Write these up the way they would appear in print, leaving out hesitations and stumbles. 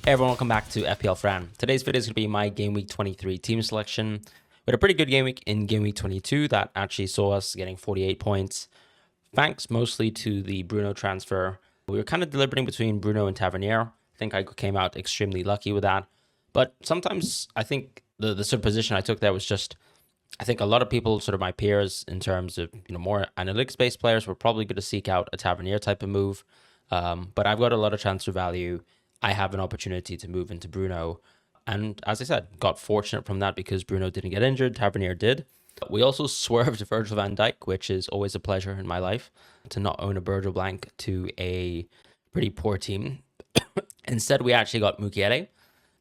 Hey everyone, welcome back to FPL Fran. Today's video is going to be my Game Week 23 team selection. We had a pretty good game week in Game Week 22 that actually saw us getting 48 points, thanks mostly to the Bruno transfer. We were kind of deliberating between Bruno and Tavernier. I think I came out extremely lucky with that. But sometimes I think the sort of position I took there was just, I think a lot of people, sort of my peers in terms of more analytics-based players, were probably going to seek out a Tavernier type of move. But I've got a lot of transfer value. I have an opportunity to move into Bruno. And as I said, got fortunate from that because Bruno didn't get injured, Tavernier did. We also swerved Virgil van Dijk, which is always a pleasure in my life to not own a Virgil blank to a pretty poor team. Instead, we actually got Mukiele,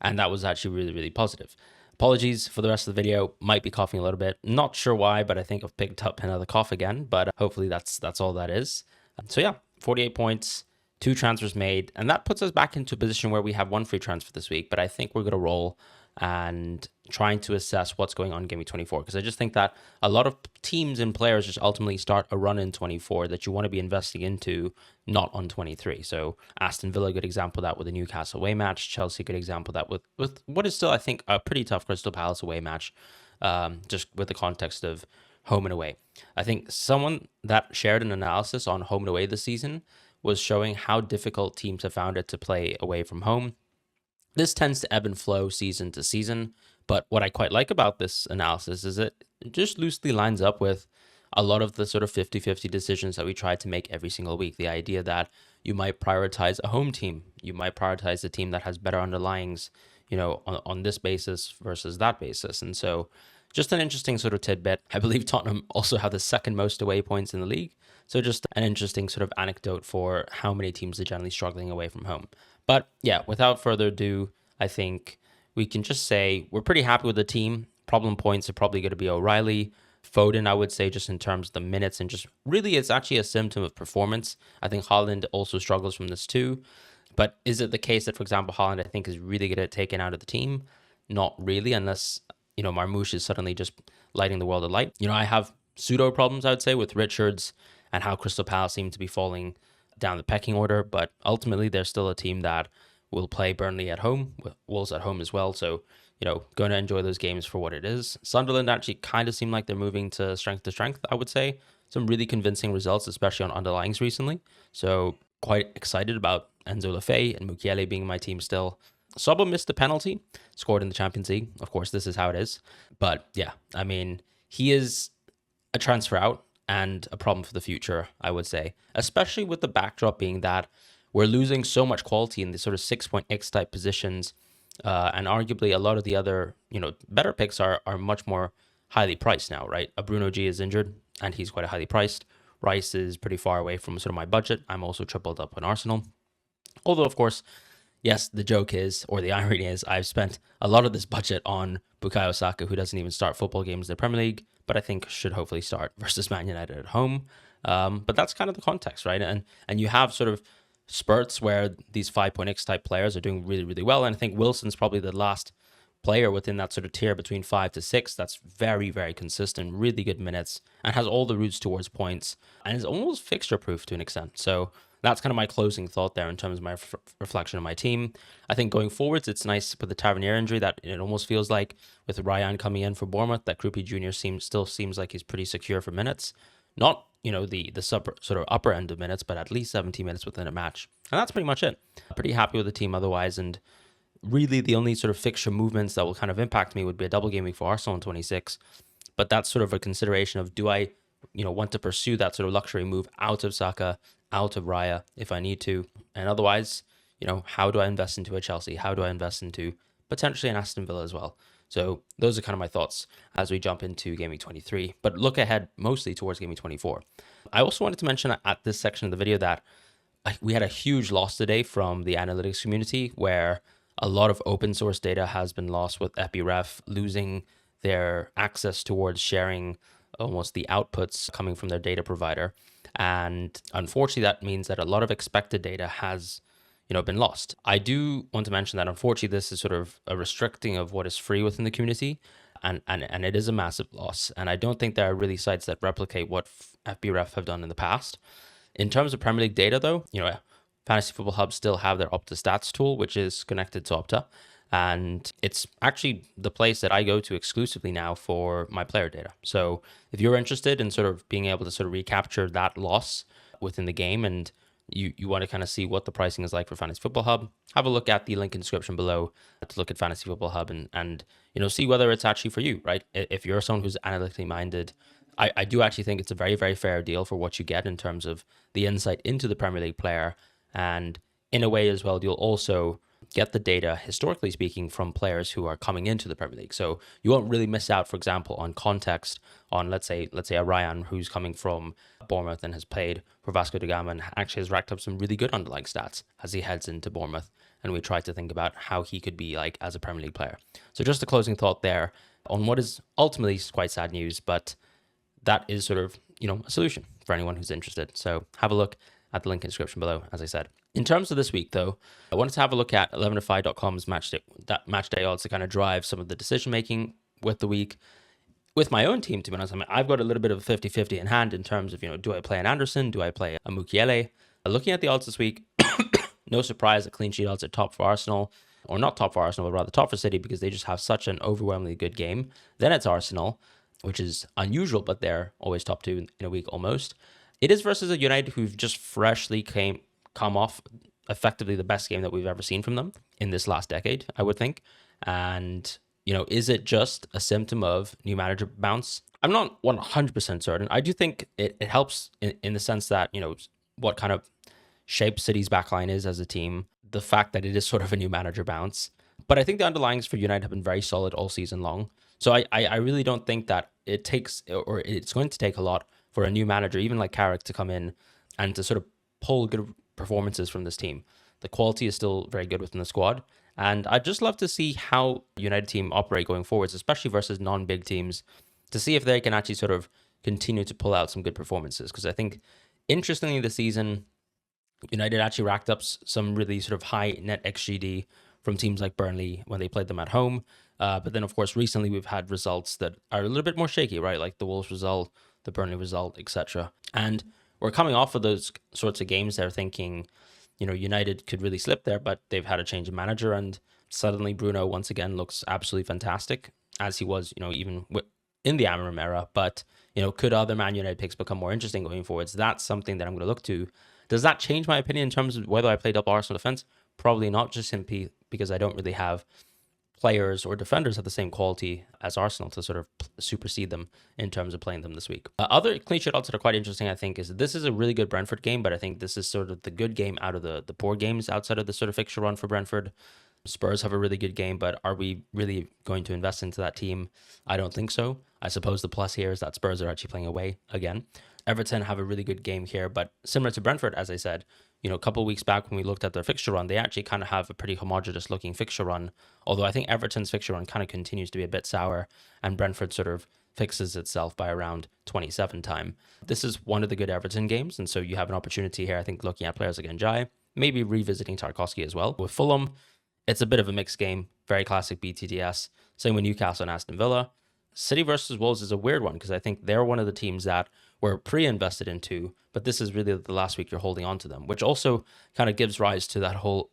and that was actually really, really positive. Apologies for the rest of the video. Might be coughing a little bit. Not sure why, but I think I've picked up another cough again. But hopefully that's all that is. So yeah, 48 points. 2 transfers made, and that puts us back into a position where we have 1 free transfer this week, but I think we're going to roll and trying to assess what's going on in Game Week 24, because I just think that a lot of teams and players just ultimately start a run in 24 that you want to be investing into, not on 23. So Aston Villa, good example of that with the Newcastle away match. Chelsea, good example of that with what is still, I think, a pretty tough Crystal Palace away match, just with the context of home and away. I think someone that shared an analysis on home and away this season was showing how difficult teams have found it to play away from home. This tends to ebb and flow season to season, but what I quite like about this analysis is it just loosely lines up with a lot of the sort of 50-50 decisions that we try to make every single week. The idea that you might prioritize a home team, you might prioritize a team that has better underlyings, on this basis versus that basis. And so just an interesting sort of tidbit. I believe Tottenham also have the second most away points in the league. So just an interesting sort of anecdote for how many teams are generally struggling away from home. But yeah, without further ado, I think we can just say we're pretty happy with the team. Problem points are probably going to be O'Reilly. Foden, I would say, just in terms of the minutes, and just really it's actually a symptom of performance. I think Haaland also struggles from this too. But is it the case that, for example, Haaland, I think, is really good at taking out of the team? Not really, unless, Marmoush is suddenly just lighting the world alight. I have pseudo problems, I would say, with Richards and how Crystal Palace seem to be falling down the pecking order. But ultimately, they're still a team that will play Burnley at home, with Wolves at home as well. So, going to enjoy those games for what it is. Sunderland actually kind of seem like they're moving to strength, I would say. Some really convincing results, especially on underlyings recently. So quite excited about Enzo Lefebvre and Mukiele being my team still. Sobel missed the penalty, scored in the Champions League. Of course, this is how it is. But yeah, I mean, he is a transfer out and a problem for the future, I would say, especially with the backdrop being that we're losing so much quality in the sort of 6-point-X type positions. And arguably a lot of the other, better picks are much more highly priced now, right? A Bruno G is injured and he's quite highly priced. Rice is pretty far away from sort of my budget. I'm also tripled up on Arsenal. Although, of course, yes, the joke is, or the irony is, I've spent a lot of this budget on Bukayo Saka, who doesn't even start football games in the Premier League, but I think should hopefully start versus Man United at home. But that's kind of the context, right? And you have sort of spurts where these 5.x type players are doing really, really well. And I think Wilson's probably the last player within that sort of tier between 5 to 6 that's very, very consistent, really good minutes, and has all the routes towards points, and is almost fixture proof to an extent. So that's kind of my closing thought there in terms of my reflection on my team. I think going forwards, it's nice with the Tavernier injury that it almost feels like with Ryan coming in for Bournemouth, that Krupi Jr. still seems like he's pretty secure for minutes. Not, the sort of upper end of minutes, but at least 70 minutes within a match. And that's pretty much it. Pretty happy with the team otherwise, and really the only sort of fixture movements that will kind of impact me would be a double game week for Arsenal in 26. But that's sort of a consideration of, do I, want to pursue that sort of luxury move out of Saka, out of Raya if I need to? And otherwise, how do I invest into a Chelsea? How do I invest into potentially an Aston Villa as well? So those are kind of my thoughts as we jump into Game Week 23, but look ahead mostly towards Game Week 24. I also wanted to mention at this section of the video that we had a huge loss today from the analytics community, where a lot of open source data has been lost, with EpiRef losing their access towards sharing almost the outputs coming from their data provider. And unfortunately, that means that a lot of expected data has been lost. I do want to mention that unfortunately, this is sort of a restricting of what is free within the community. And it is a massive loss. And I don't think there are really sites that replicate what FBref have done in the past. In terms of Premier League data, though, Fantasy Football Hub still have their Opta Stats tool, which is connected to Opta. And it's actually the place that I go to exclusively now for my player data. So if you're interested in sort of being able to sort of recapture that loss within the game, and you want to kind of see what the pricing is like for Fantasy Football Hub, have a look at the link in the description below to look at Fantasy Football Hub and see whether it's actually for you, right? If you're someone who's analytically minded, I do actually think it's a very, very fair deal for what you get in terms of the insight into the Premier League player. And in a way as well, you'll also get the data, historically speaking, from players who are coming into the Premier League. So you won't really miss out, for example, on context on, let's say a Ryan who's coming from Bournemouth and has played for Vasco da Gama and actually has racked up some really good underlying stats as he heads into Bournemouth. And we try to think about how he could be like as a Premier League player. So just a closing thought there on what is ultimately quite sad news, but that is sort of, a solution for anyone who's interested. So have a look at the link in the description below, as I said. In terms of this week, though, I wanted to have a look at 11to5.com's match day odds to kind of drive some of the decision making with the week. With my own team, to be honest, I've got a little bit of a 50-50 in hand in terms of, do I play an Anderson? Do I play a Mukiele? Looking at the odds this week, no surprise that clean sheet odds are top for Arsenal, or not top for Arsenal, but rather top for City because they just have such an overwhelmingly good game. Then it's Arsenal, which is unusual, but they're always top two in a week almost. It is versus a United who've just freshly come off effectively the best game that we've ever seen from them in this last decade, I would think. And, is it just a symptom of new manager bounce? I'm not 100% certain. I do think it helps in the sense that, what kind of shape City's backline is as a team, the fact that it is sort of a new manager bounce. But I think the underlyings for United have been very solid all season long. So I really don't think that it takes, or it's going to take a lot for a new manager, even like Carrick, to come in and to sort of pull good performances from this team. The quality is still very good within the squad. And I'd just love to see how United team operate going forwards, especially versus non-big teams, to see if they can actually sort of continue to pull out some good performances. Because I think, interestingly, this season, United actually racked up some really sort of high net XGD from teams like Burnley when they played them at home. But then, of course, recently we've had results that are a little bit more shaky, right? Like the Wolves result, the Burnley result, etc. And we're coming off of those sorts of games there thinking, United could really slip there, but they've had a change of manager and suddenly Bruno once again looks absolutely fantastic as he was, even in the Amorim era. But, could other Man United picks become more interesting going forwards? That's something that I'm going to look to. Does that change my opinion in terms of whether I played up Arsenal defense? Probably not, just simply because I don't really have players or defenders of the same quality as Arsenal to sort of supersede them in terms of playing them this week. Other clean sheet odds that are quite interesting, I think, is this is a really good Brentford game, but I think this is sort of the good game out of the poor games outside of the sort of fixture run for Brentford. Spurs have a really good game, but are we really going to invest into that team? I don't think so. I suppose the plus here is that Spurs are actually playing away again. Everton have a really good game here, but similar to Brentford, as I said, a couple of weeks back when we looked at their fixture run, they actually kind of have a pretty homogenous looking fixture run. Although I think Everton's fixture run kind of continues to be a bit sour and Brentford sort of fixes itself by around 27 time. This is one of the good Everton games. And so you have an opportunity here, I think, looking at players like Njai, maybe revisiting Tarkowski as well. With Fulham, it's a bit of a mixed game, very classic BTTS. Same with Newcastle and Aston Villa. City versus Wolves is a weird one because I think they're one of the teams that we're pre-invested into, but this is really the last week you're holding on to them, which also kind of gives rise to that whole,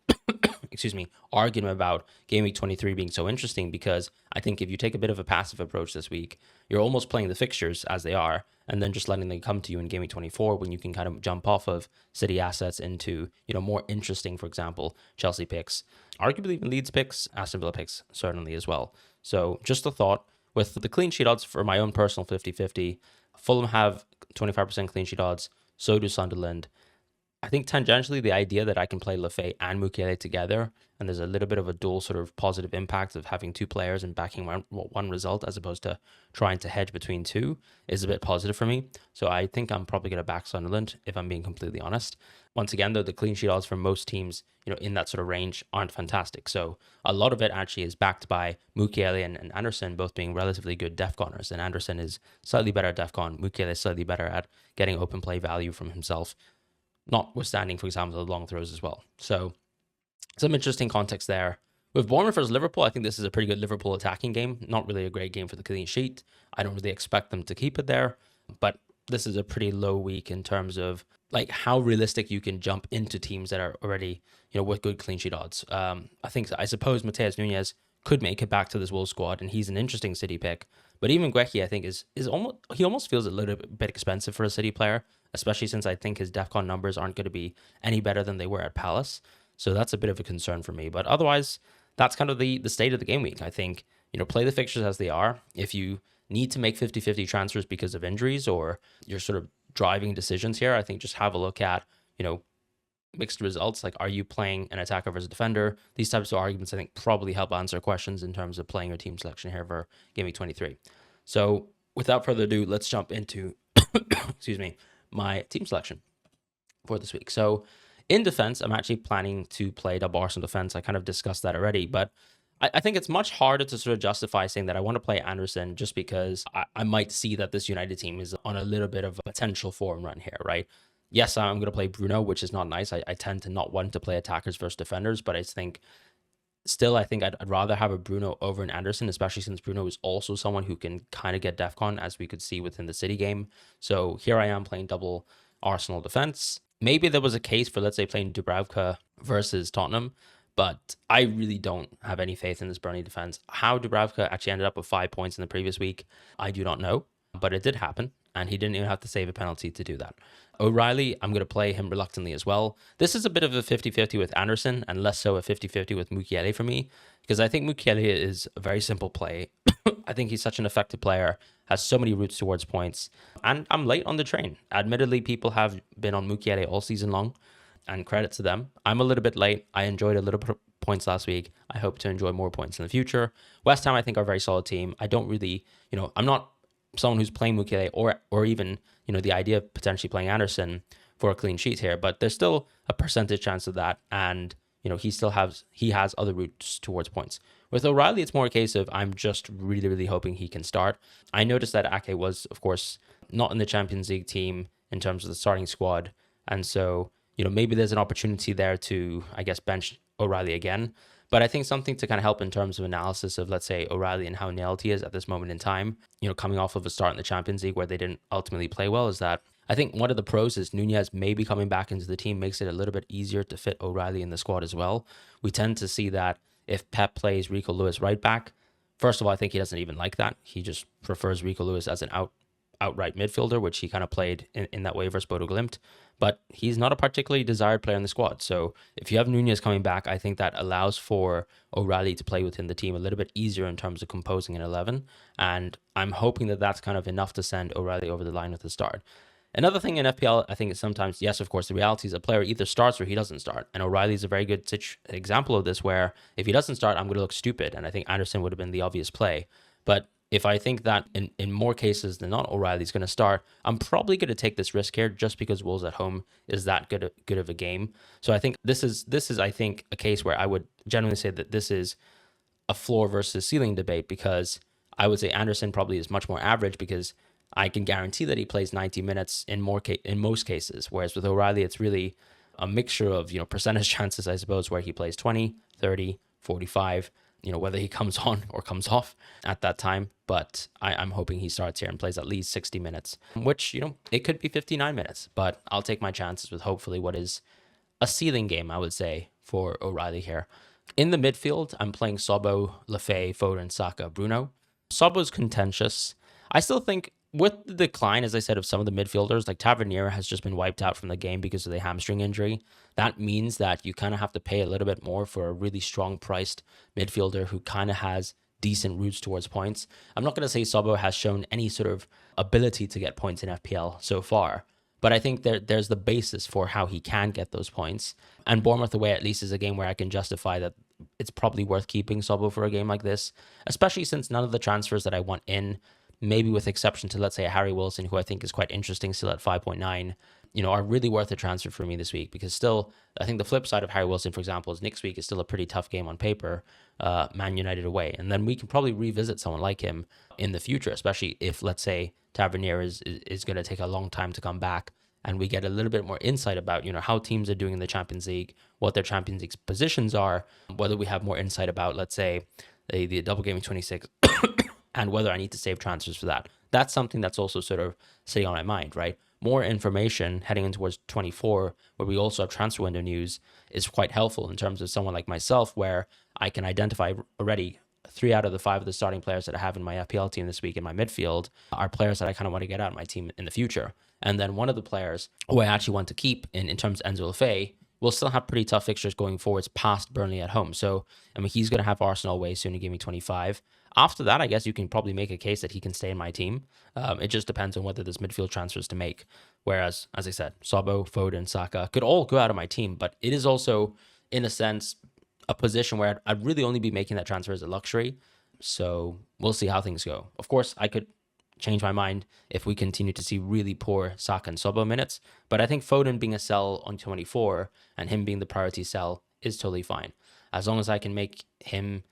argument about Gameweek 23 being so interesting because I think if you take a bit of a passive approach this week, you're almost playing the fixtures as they are and then just letting them come to you in Gameweek 24 when you can kind of jump off of City assets into, more interesting, for example, Chelsea picks, arguably even Leeds picks, Aston Villa picks certainly as well. So just a thought. With the clean sheet odds for my own personal 50-50, Fulham have 25% clean sheet odds, so do Sunderland. I think tangentially the idea that I can play Lafay and Mukiele together, and there's a little bit of a dual sort of positive impact of having two players and backing one result as opposed to trying to hedge between two, is a bit positive for me. So I think I'm probably going to back Sunderland if I'm being completely honest. Once again, though, the clean sheet odds for most teams, in that sort of range aren't fantastic. So a lot of it actually is backed by Mukiele and Anderson both being relatively good DEFCONers. And Anderson is slightly better at DEFCON. Mukiele is slightly better at getting open play value from himself, notwithstanding, for example, the long throws as well. So some interesting context there. With Bournemouth versus Liverpool, I think this is a pretty good Liverpool attacking game. Not really a great game for the clean sheet. I don't really expect them to keep it there. But, this is a pretty low week in terms of like how realistic you can jump into teams that are already, with good clean sheet odds. I suppose Mateus Nunes could make it back to this Wolves squad, and he's an interesting City pick. But even Guehi, I think, is almost feels a little bit expensive for a City player, especially since I think his DEFCON numbers aren't going to be any better than they were at Palace. So that's a bit of a concern for me. But otherwise, that's kind of the state of the game week. I think, play the fixtures as they are. If you need to make 50-50 transfers because of injuries or you're sort of driving decisions here, I think just have a look at, mixed results. Like, are you playing an attacker versus defender? These types of arguments, I think, probably help answer questions in terms of playing your team selection here for Gameweek 23. So without further ado, let's jump into, excuse me, my team selection for this week. So in defense, I'm actually planning to play double Arsenal defense. I kind of discussed that already, but I think it's much harder to sort of justify saying that I want to play Anderson just because I might see that this United team is on a little bit of a potential form run here, right? Yes, I'm going to play Bruno, which is not nice. I tend to not want to play attackers versus defenders, but I think I'd rather have a Bruno over an Anderson, especially since Bruno is also someone who can kind of get DEFCON, as we could see within the City game. So here I am playing double Arsenal defense. Maybe there was a case for, let's say, playing Dubravka versus Tottenham, but I really don't have any faith in this Burnley defense. How Dubravka actually ended up with 5 points in the previous week, I do not know, but it did happen, and he didn't even have to save a penalty to do that. O'Reilly, I'm going to play him reluctantly as well. This is a bit of a 50-50 with Anderson and less so a 50-50 with Mukiele for me, because I think Mukiele is a very simple play. I think he's such an effective player, has so many routes towards points, and I'm late on the train. Admittedly, people have been on Mukiele all season long, and credit to them. I'm a little bit late. I enjoyed a little bit of points last week. I hope to enjoy more points in the future. West Ham, I think, are a very solid team. I don't really, I'm not someone who's playing Mukiele or even, the idea of potentially playing Anderson for a clean sheet here, but there's still a percentage chance of that. And, he has other routes towards points. With O'Reilly, it's more a case of I'm just really, really hoping he can start. I noticed that Ake was, of course, not in the Champions League team in terms of the starting squad. And so, maybe there's an opportunity there to, I guess, bench O'Reilly again. But I think something to kind of help in terms of analysis of, let's say, O'Reilly and how nailed he is at this moment in time, coming off of a start in the Champions League where they didn't ultimately play well, is that I think one of the pros is Nunez maybe coming back into the team makes it a little bit easier to fit O'Reilly in the squad as well. We tend to see that if Pep plays Rico Lewis right back, first of all, I think he doesn't even like that. He just prefers Rico Lewis as an outright midfielder, which he kind of played in that way versus Bodo Glimt. But he's not a particularly desired player in the squad. So if you have Nunez coming back, I think that allows for O'Reilly to play within the team a little bit easier in terms of composing an 11. And I'm hoping that that's kind of enough to send O'Reilly over the line with the start. Another thing in FPL, I think is sometimes, yes, of course, the reality is a player either starts or he doesn't start. And O'Reilly is a very good example of this, where if he doesn't start, I'm going to look stupid. And I think Anderson would have been the obvious play. But if I think that in more cases than not, O'Reilly's going to start, I'm probably going to take this risk here just because Wolves at home is that good of a game. So I think this is I think a case where I would generally say that this is a floor versus ceiling debate, because I would say Anderson probably is much more average because I can guarantee that he plays 90 minutes in most cases, whereas with O'Reilly it's really a mixture of percentage chances, I suppose, where he plays 20, 30, 45. Whether he comes on or comes off at that time. But I'm hoping he starts here and plays at least 60 minutes, which, it could be 59 minutes. But I'll take my chances with hopefully what is a ceiling game, I would say, for O'Reilly here. In the midfield, I'm playing Sobo, Lafay, Foden, Saka, Bruno. Sobo's contentious. I still think with the decline, as I said, of some of the midfielders, like Tavernier has just been wiped out from the game because of the hamstring injury. That means that you kind of have to pay a little bit more for a really strong priced midfielder who kind of has decent routes towards points. I'm not going to say Sobo has shown any sort of ability to get points in FPL so far, but I think there's the basis for how he can get those points. And Bournemouth away at least is a game where I can justify that it's probably worth keeping Sobo for a game like this, especially since none of the transfers that I want in, maybe with exception to, let's say, a Harry Wilson, who I think is quite interesting still at 5.9, are really worth a transfer for me this week. Because still, I think the flip side of Harry Wilson, for example, is next week is still a pretty tough game on paper, Man United away. And then we can probably revisit someone like him in the future, especially if, let's say, Tavernier is going to take a long time to come back, and we get a little bit more insight about, how teams are doing in the Champions League, what their Champions League positions are, whether we have more insight about, let's say, the double Gameweek 26, and whether I need to save transfers for that. that's something that's also sort of sitting on my mind, right? More information heading in towards 24, where we also have transfer window news, is quite helpful in terms of someone like myself, where I can identify already 3 out of the 5 of the starting players that I have in my FPL team this week in my midfield are players that I kind of want to get out of my team in the future. And then one of the players who I actually want to keep in terms of Enzo Lefebvre will still have pretty tough fixtures going forwards past Burnley at home. So, I mean, he's going to have Arsenal away soon in Gameweek 25. After that, I guess you can probably make a case that he can stay in my team. It just depends on whether there's midfield transfers to make. Whereas, as I said, Sobo, Foden, Saka could all go out of my team, but it is also, in a sense, a position where I'd really only be making that transfer as a luxury. So we'll see how things go. Of course, I could change my mind if we continue to see really poor Saka and Sobo minutes. But I think Foden being a sell on 24 and him being the priority sell is totally fine. As long as I can make him,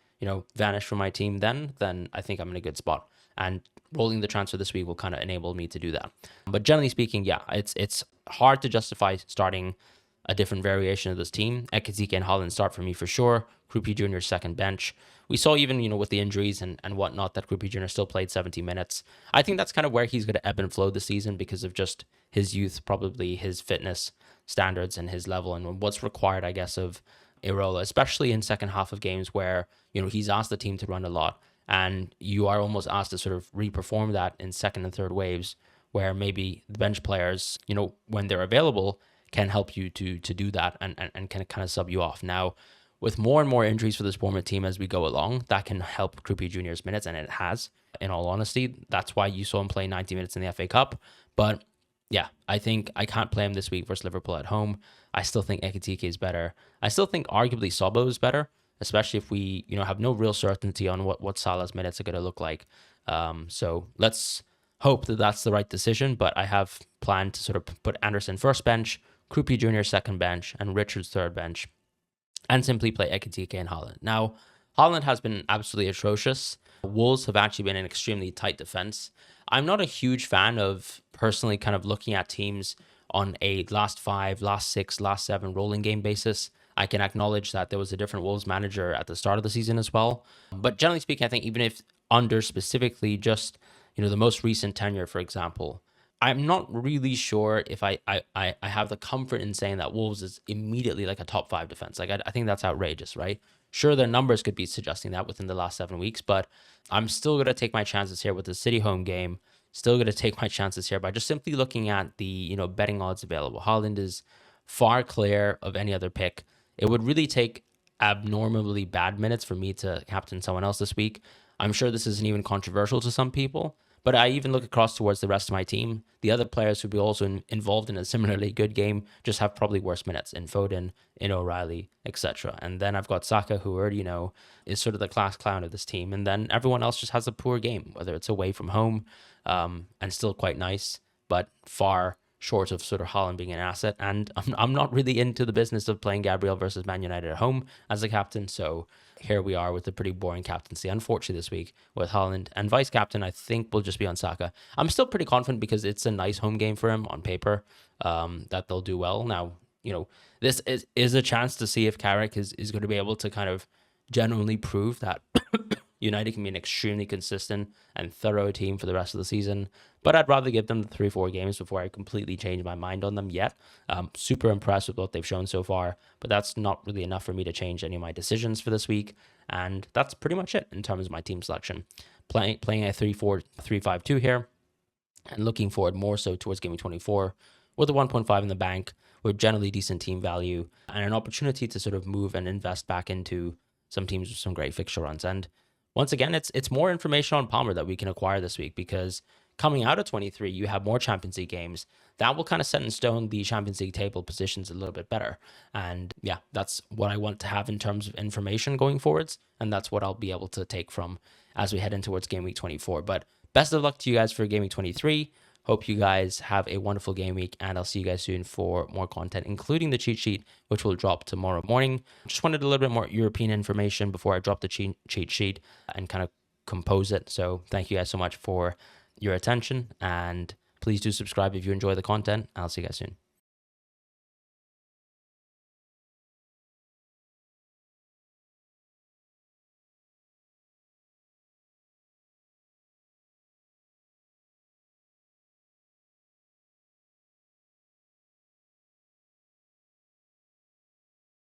vanish from my team, then I think I'm in a good spot. And rolling the transfer this week will kind of enable me to do that. But generally speaking, yeah, it's hard to justify starting a different variation of this team. Ekitike and Haaland start for me for sure. Krupi Jr. second bench. We saw even, with the injuries and whatnot that Krupi Jr. still played 70 minutes. I think that's kind of where he's going to ebb and flow this season because of just his youth, probably his fitness standards and his level and what's required, I guess, of Irola, especially in second half of games where, he's asked the team to run a lot and you are almost asked to sort of re-perform that in second and third waves where maybe the bench players, when they're available, can help you to do that and can kind of sub you off. Now, with more and more injuries for this Bournemouth team as we go along, that can help Krupi Jr.'s minutes, and it has, in all honesty. That's why you saw him play 90 minutes in the FA Cup. But yeah, I think I can't play him this week versus Liverpool at home. I still think Ekitike is better. I still think arguably Sobo is better, especially if we have no real certainty on what Salah's minutes are going to look like. So let's hope that that's the right decision. But I have planned to sort of put Anderson first bench, Krupi Jr. second bench, and Richards third bench, and simply play Ekitike and Haaland. Now, Haaland has been absolutely atrocious. Wolves have actually been an extremely tight defense. I'm not a huge fan of personally kind of looking at teams on a last 5, last 6, last 7 rolling game basis. I can acknowledge that there was a different Wolves manager at the start of the season as well. But generally speaking, I think even if under specifically just, the most recent tenure, for example, I'm not really sure if I have the comfort in saying that Wolves is immediately like a top 5 defense. Like, I think that's outrageous, right? Sure, their numbers could be suggesting that within the last 7 weeks, but I'm still going to take my chances here with the City home game. Still going to take my chances here by just simply looking at the, betting odds available. Haaland is far clear of any other pick. It would really take abnormally bad minutes for me to captain someone else this week. I'm sure this isn't even controversial to some people, but I even look across towards the rest of my team. The other players who'd be also involved in a similarly good game just have probably worse minutes in Foden, in O'Reilly, etc. And then I've got Saka, who already is sort of the class clown of this team. And then everyone else just has a poor game, whether it's away from home and still quite nice, but far short of sort of Haaland being an asset. And I'm not really into the business of playing Gabriel versus Man United at home as a captain. So here we are with a pretty boring captaincy, unfortunately, this week with Haaland. And vice captain, I think, will just be on Saka. I'm still pretty confident because it's a nice home game for him on paper, that they'll do well. Now, this is a chance to see if Carrick is going to be able to kind of genuinely prove that United can be an extremely consistent and thorough team for the rest of the season. But I'd rather give them the 3-4 games before I completely change my mind on them yet. Super impressed with what they've shown so far, but that's not really enough for me to change any of my decisions for this week. And that's pretty much it in terms of my team selection. Playing a 3-4-3-5-2 here and looking forward more so towards Gameweek 24 with a 1.5 in the bank with generally decent team value and an opportunity to sort of move and invest back into some teams with some great fixture runs. And once again, it's more information on Palmer that we can acquire this week because coming out of 23, you have more Champions League games. That will kind of set in stone the Champions League table positions a little bit better. And yeah, that's what I want to have in terms of information going forwards. And that's what I'll be able to take from as we head in towards Game Week 24. But best of luck to you guys for Game Week 23. Hope you guys have a wonderful game week, and I'll see you guys soon for more content, including the cheat sheet, which will drop tomorrow morning. Just wanted a little bit more European information before I drop the cheat sheet and kind of compose it. So thank you guys so much for your attention, and please do subscribe if you enjoy the content. I'll see you guys soon.